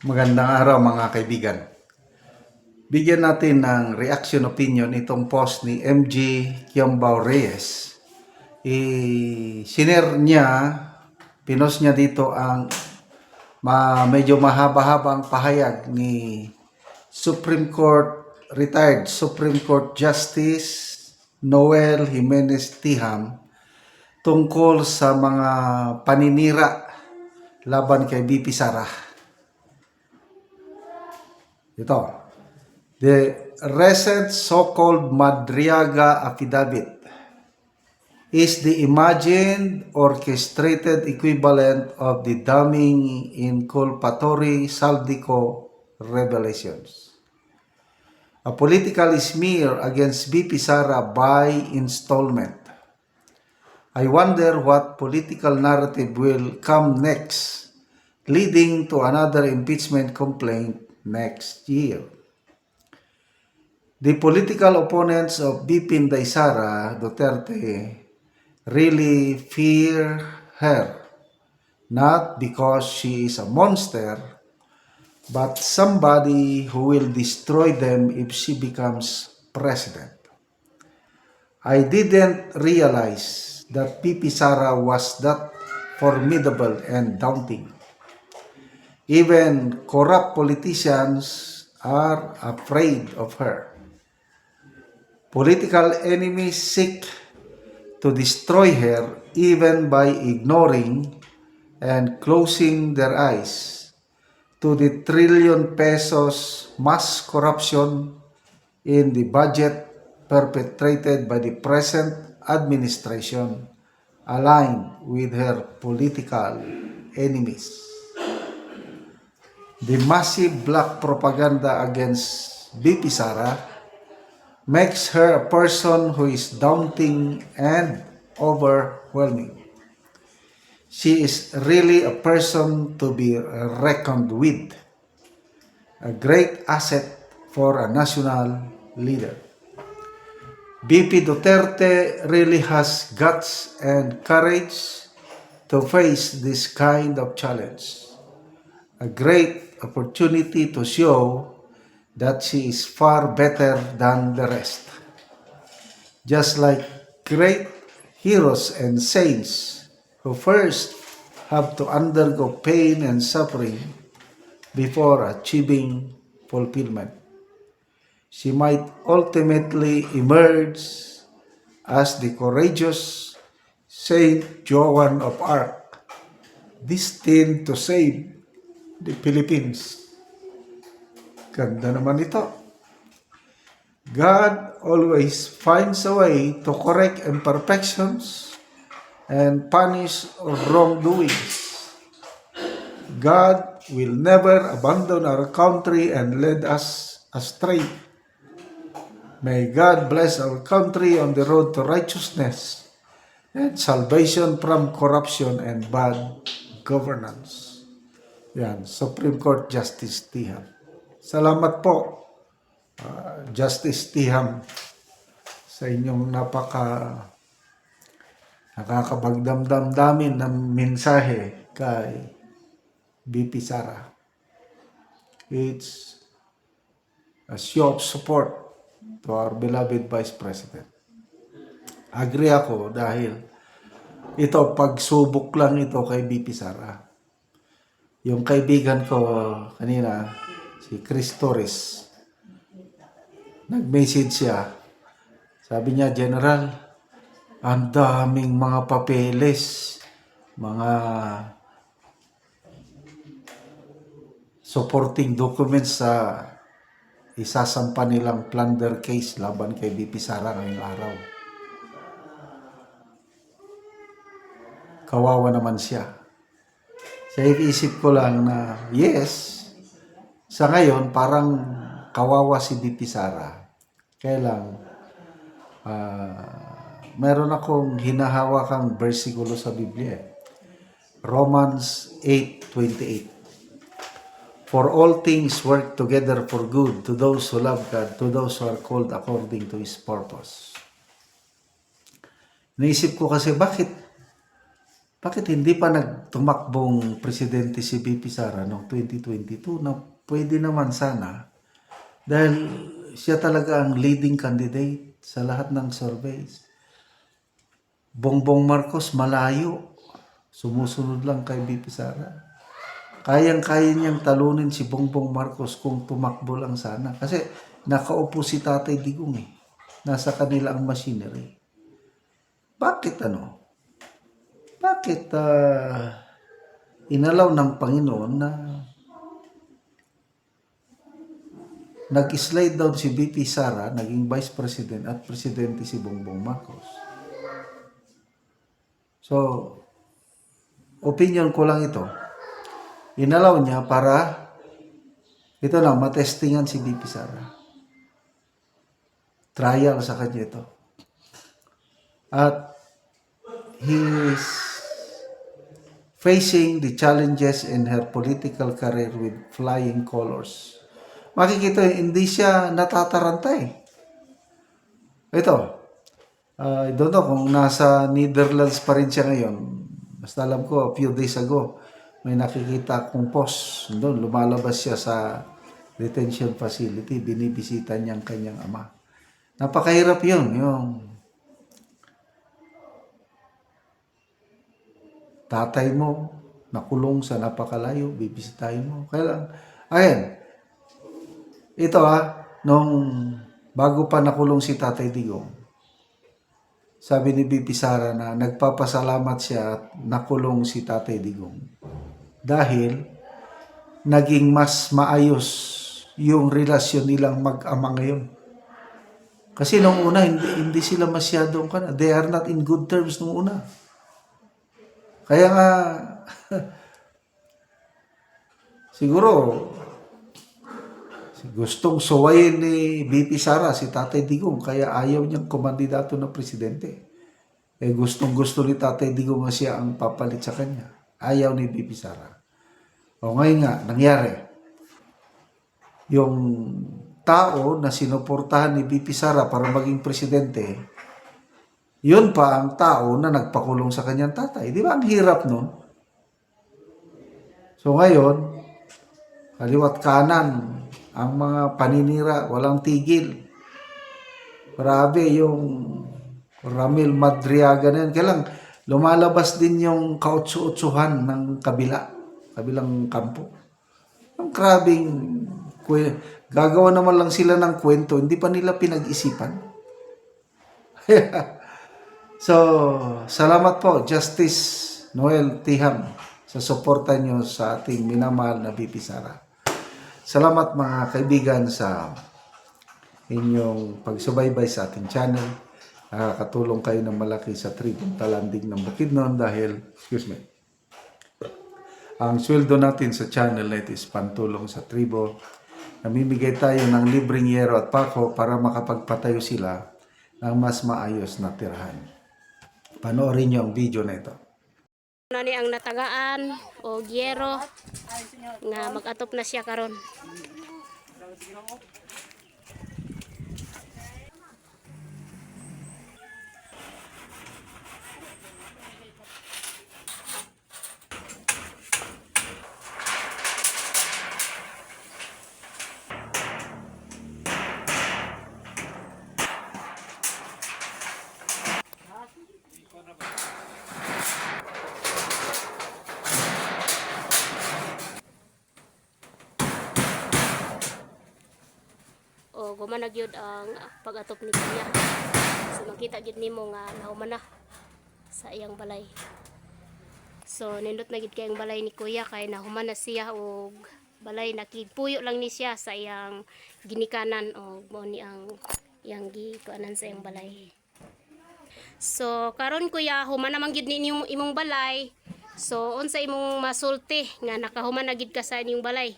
Magandang araw mga kaibigan. Bigyan natin ng reaction opinion itong post ni MG Quiambao Reyes. Sinare niya, pinost niya dito ang medyo mahaba-habang pahayag ni retired Supreme Court Justice Noel Jimenez Tiham tungkol sa mga paninira laban kay BP Sara. Ito, the recent so-called Madriaga Affidavit is the imagined orchestrated equivalent of the damning inculpatory Saldico revelations. A political smear against BP Sara by installment. I wonder what political narrative will come next, leading to another impeachment complaint next year. The political opponents of BP Inday Sara Duterte really fear her, not because she is a monster, but somebody who will destroy them if she becomes president. I didn't realize that BP Sara was that formidable and daunting. Even corrupt politicians are afraid of her. Political enemies seek to destroy her even by ignoring and closing their eyes to the trillion pesos mass corruption in the budget perpetrated by the present administration aligned with her political enemies. The massive black propaganda against BP Sara makes her a person who is daunting and overwhelming. She is really a person to be reckoned with, a great asset for a national leader. BP Duterte really has guts and courage to face this kind of challenge. A great opportunity to show that she is far better than the rest. Just like great heroes and saints who first have to undergo pain and suffering before achieving fulfillment. She might ultimately emerge as the courageous Saint Joan of Arc, destined to save the Philippines. Ganda naman ito. God always finds a way to correct imperfections and punish wrongdoings. God will never abandon our country and lead us astray. May God bless our country on the road to righteousness and salvation from corruption and bad governance. Yan, Supreme Court Justice Tiham. Salamat po, Justice Tiham, sa inyong nakakabagdamdamin ng mensahe kay BP Sara. It's a show of support to our beloved Vice President. Agree ako dahil ito, pagsubok lang ito kay BP Sara. Yung kaibigan ko kanina, si Chris Torres, nag-message siya. Sabi niya, General, ang daming mga papeles, mga supporting documents sa isasampa nilang plunder case laban kay BP Sara ngayong araw. Kawawa naman siya. Sa isip ko lang na, yes, sa ngayon parang kawawa si BP Sara. Kaya lang, meron akong hinahawakang versikulo sa Biblia. Romans 8:28. For all things work together for good to those who love God, to those who are called according to His purpose. Naisip ko kasi, bakit Bakit hindi pa nagtumakbong presidente si VP Sara noong 2022 na pwede naman sana dahil siya talaga ang leading candidate sa lahat ng surveys. Bongbong Marcos malayo, sumusunod lang kay VP Sara. Kayang-kaya niyang talunin si Bongbong Marcos kung tumakbo lang sana. Kasi nakaupo si Tatay Digong eh. Nasa kanila ang machinery. Bakit ano? Bakit inalaw ng Panginoon na nag-slide down si VP Sara, naging Vice President at Presidente si Bongbong Marcos? So, opinion ko lang ito. Inalaw niya para ito lang, matestingan si VP Sara. Trial sa kanya ito. At he is facing the challenges in her political career with flying colors. Makikita, hindi siya natataranta eh. Ito, I don't know kung nasa Netherlands pa rin siya ngayon. Basta alam ko, a few days ago, may nakikita akong post. Doon, lumalabas siya sa detention facility. Binibisita niya ang kanyang ama. Napakahirap yun. Yung tatay mo, nakulong sa napakalayo, bibisitahin mo. Kaya lang, ayan, ito nung bago pa nakulong si Tatay Digong, sabi ni VP Sara na nagpapasalamat siya at nakulong si Tatay Digong dahil naging mas maayos yung relasyon nilang mag-ama ngayon. Kasi nung una, hindi sila masyadong, they are not in good terms nung una. Kaya nga, siguro, gustong suwayin ni VP Sara si Tatay Digong, kaya ayaw niyang kumandidato na presidente. Gustong-gusto ni Tatay Digong na siya ang papalit sa kanya. Ayaw ni VP Sara. O ngayon nga, nangyari. Yung tao na sinuportahan ni VP Sara para maging presidente, yun pa ang tao na nagpakulong sa kanyang tatay. Di ba ang hirap nun? So ngayon, kaliwat kanan, ang mga paninira, walang tigil. Grabe yung Ramil Madriaga na yan. Kaya lang, lumalabas din yung kautsu-utsuhan ng kabilang kampo. Ang grabing, gagawa naman lang sila ng kwento, hindi pa nila pinag-isipan. So, salamat po, Justice Noel Tiham, sa suporta nyo sa ating minamahal na VP Sara. Salamat mga kaibigan sa inyong pagsubaybay sa ating channel. Nakakatulong kayo ng malaki sa Tribong Talanding ng Bukidnon dahil, ang sweldo natin sa channel na ito is pantulong sa tribo. Namimigay tayo ng libreng yero at pako para makapagpatayo sila ng mas maayos na tirahan. Panoorin nyo ang video na ito. Nani ang natagaan o gyero nga mag-atop na siya karon. O gumana gyud ang pag-atop ni Kuya. So makita gyud nimo nga nahuman na sa iyang balay. So nindot na gyud kay ang balay ni Kuya kay nahuman na siya og balay nakigpuyo lang ni siya sa iyang ginikanan o mo ni ang iyang gikuanan sa iyang balay. So karon Kuya, human naman gyud ni imong balay. So unsa imong masulti nga nakahuman na gyud ka sa inyong balay?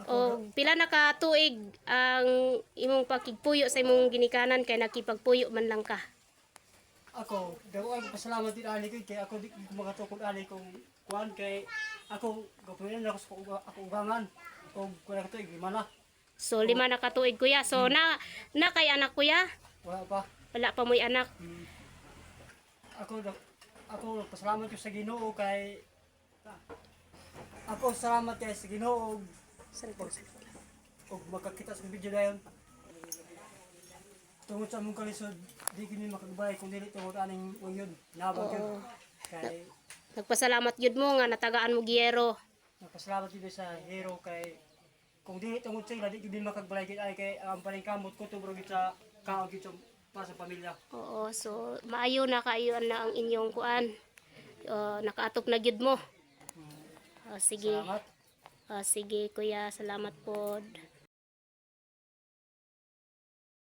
O pila na ka tuig ang imong pakigpuyo sa imong ginikanan kay nakipagpuyo man lang ka? Ako, daw ang pasalamat din ani ko kay ako di ko makatukod ani kung kuan kay ako gapunan ako sa ako ugangan o kuan to gimana. So 5 na ka tuig Kuya. So na kay anak Kuya? Wala pa. Wala pa mo'y anak. Ako ako pasalamat ko sa Ginoo kay ako salamat kay sa Ginoo og makakita sa video dayon. Tungod sa among kalisod, di kini makagbay kung dili tungod aning uyod. Nabag yun. Kay Nagpasalamat yun mo nga natagaan mo giyero. napasalamat yun sa hero kay kung dili tungod sila, di kini makagbalay gid ay kay ang paling kamot ko tubro gid sa kaog gid sa para sa pamilya. Oo, so maayo na kayo na ang inyong kuan. Nakaatop na gyud mo. Sige. Salamat. Sige kuya, salamat pod.